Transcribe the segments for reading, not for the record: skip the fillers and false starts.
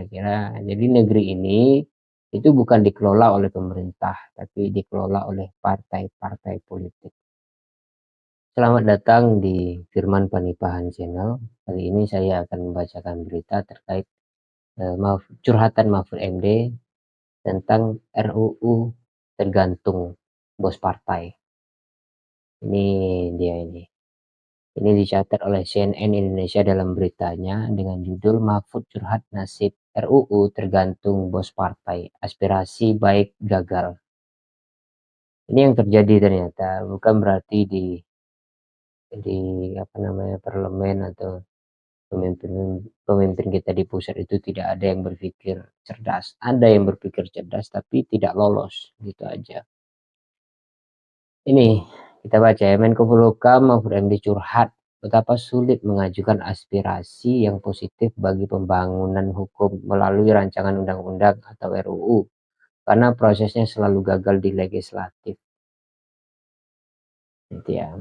kira-kira. Jadi negeri ini itu bukan dikelola oleh pemerintah, tapi dikelola oleh partai-partai politik. Selamat datang di Firman Panipahan Channel. Kali ini saya akan membacakan berita terkait curhatan Mahfud MD tentang RUU tergantung bos partai. Ini dia ini. Ini dicatat oleh CNN Indonesia dalam beritanya dengan judul Mahfud curhat nasib RUU tergantung bos partai, aspirasi baik gagal. Ini yang terjadi ternyata, bukan berarti di parlemen atau pemimpin kita di pusat itu tidak ada yang berpikir cerdas. Ada yang berpikir cerdas tapi tidak lolos, gitu aja. Ini kita baca ya, Menko Polhukam Mahfud MD curhat betapa sulit mengajukan aspirasi yang positif bagi pembangunan hukum melalui rancangan undang-undang atau RUU karena prosesnya selalu gagal di legislatif. Gitu ya.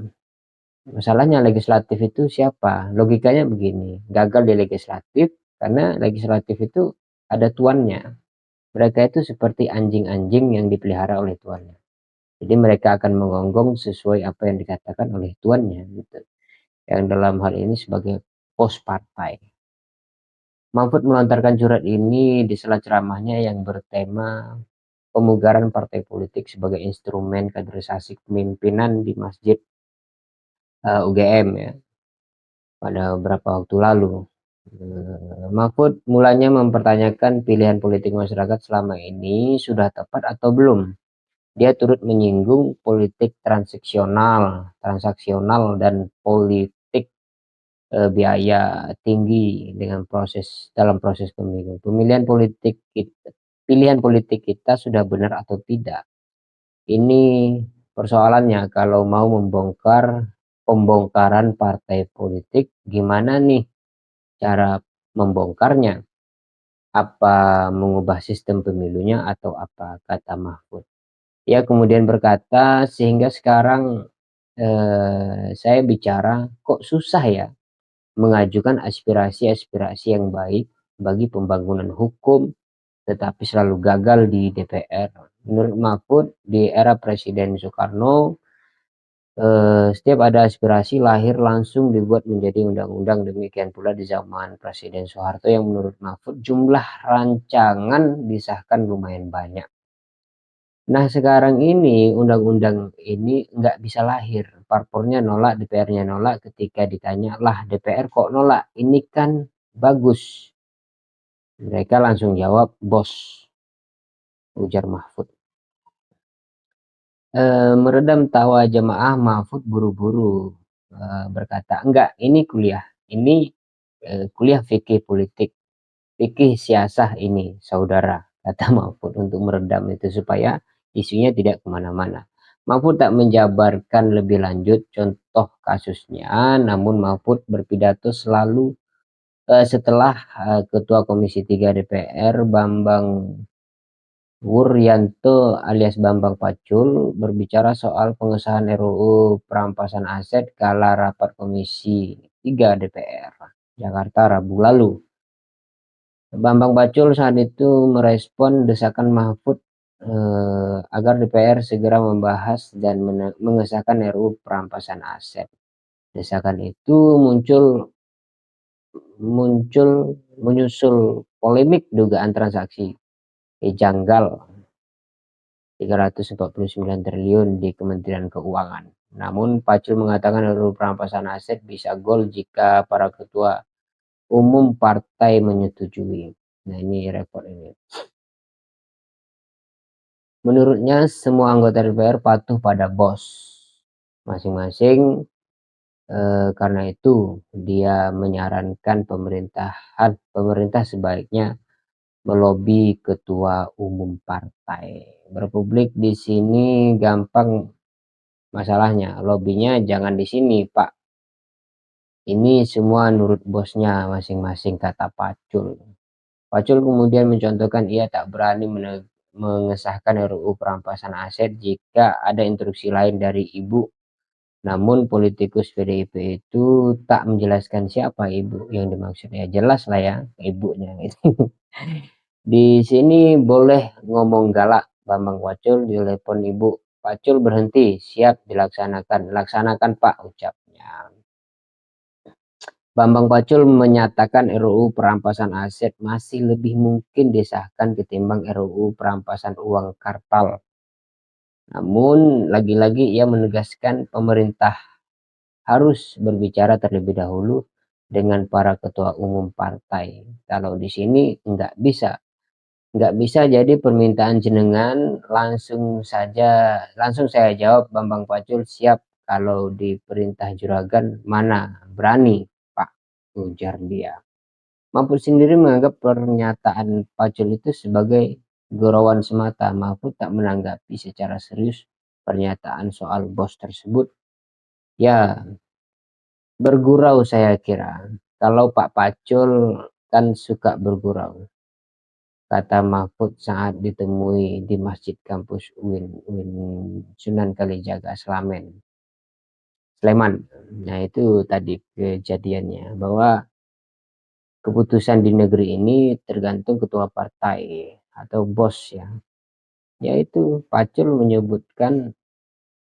Masalahnya legislatif itu siapa? Logikanya begini, gagal di legislatif karena legislatif itu ada tuannya. Mereka itu seperti anjing-anjing yang dipelihara oleh tuannya. Jadi mereka akan menggonggong sesuai apa yang dikatakan oleh tuannya, gitu. Yang dalam hal ini sebagai pos partai. Mahfud melontarkan surat ini di sela ceramahnya yang bertema pemugaran partai politik sebagai instrumen kaderisasi kepemimpinan di Masjid UGM ya, pada beberapa waktu lalu. Mahfud mulanya mempertanyakan pilihan politik masyarakat selama ini sudah tepat atau belum. Dia turut menyinggung politik transaksional dan politik biaya tinggi dalam proses pemilu. Pilihan politik kita sudah benar atau tidak. Ini persoalannya kalau mau membongkar pembongkaran partai politik, gimana nih cara membongkarnya? Apa mengubah sistem pemilunya atau apa, kata Mahfud. Ia kemudian berkata, sehingga sekarang saya bicara kok susah ya mengajukan aspirasi-aspirasi yang baik bagi pembangunan hukum, tetapi selalu gagal di DPR. Menurut Mahfud, di era Presiden Soekarno, setiap ada aspirasi lahir langsung dibuat menjadi undang-undang. Demikian pula di zaman Presiden Soeharto yang menurut Mahfud jumlah rancangan disahkan lumayan banyak. Nah sekarang ini undang-undang ini nggak bisa lahir, parpornya nolak, DPR-nya nolak. Ketika ditanya, lah DPR kok nolak, ini kan bagus. Mereka langsung jawab, bos, ujar Mahfud. Meredam tawa jemaah, Mahfud buru-buru berkata, enggak, ini kuliah, kuliah fikih politik, fikih siasah ini, saudara, kata Mahfud untuk meredam itu supaya isunya tidak kemana-mana. Mahfud tak menjabarkan lebih lanjut contoh kasusnya, namun Mahfud berpidato selalu setelah Ketua Komisi 3 DPR Bambang Wuryanto alias Bambang Pacul berbicara soal pengesahan RUU perampasan aset kala rapat Komisi 3 DPR Jakarta Rabu lalu. Bambang Pacul saat itu merespon desakan Mahfud agar DPR segera membahas dan mengesahkan RUU perampasan aset. Desakan itu menyusul polemik dugaan transaksi janggal 349 triliun di Kementerian Keuangan. Namun Pacul mengatakan RUU perampasan aset bisa gol jika para ketua umum partai menyetujui. Nah ini repot ini. Menurutnya semua anggota DPR patuh pada bos masing-masing. Karena itu dia menyarankan pemerintah sebaiknya melobi ketua umum partai. Berpublik di sini gampang, masalahnya lobinya jangan di sini Pak. Ini semua nurut bosnya masing-masing, kata Pacul. Pacul kemudian mencontohkan ia tak berani mengesahkan RUU perampasan aset jika ada instruksi lain dari ibu. Namun politikus PDIP itu tak menjelaskan siapa ibu yang dimaksud. Ya jelas lah ya, ibunya. Di sini boleh ngomong galak, Bambang Pacul telepon ibu. Pacul berhenti, siap dilaksanakan. Laksanakan Pak, ucapnya. Bambang Pacul menyatakan RUU perampasan aset masih lebih mungkin disahkan ketimbang RUU perampasan uang kartal. Namun, lagi-lagi ia menegaskan pemerintah harus berbicara terlebih dahulu dengan para ketua umum partai. Kalau di sini nggak bisa jadi permintaan jenengan langsung saya jawab, Bambang Pacul siap kalau diperintah juragan mana berani Pak, ujar dia. Mahfud sendiri menganggap pernyataan Pacul itu sebagai gurauan semata. Mahfud tak menanggapi secara serius pernyataan soal bos tersebut. Ya, bergurau saya kira. Kalau Pak Pacul kan suka bergurau, kata Mahfud saat ditemui di Masjid Kampus UIN Sunan Kalijaga, Sleman. Nah, itu tadi kejadiannya, bahwa keputusan di negeri ini tergantung ketua partai atau bos ya. Yaitu Pacul menyebutkan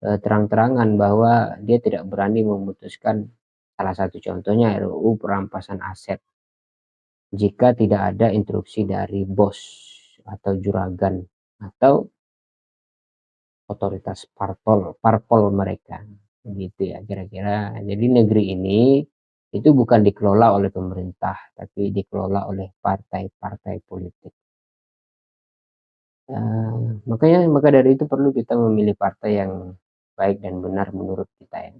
terang-terangan bahwa dia tidak berani memutuskan, salah satu contohnya RUU perampasan aset, jika tidak ada instruksi dari bos atau juragan atau otoritas parpol mereka, gitu ya kira-kira. Jadi negeri ini itu bukan dikelola oleh pemerintah, tapi dikelola oleh partai-partai politik. Maka dari itu perlu kita memilih partai yang baik dan benar menurut kita ya.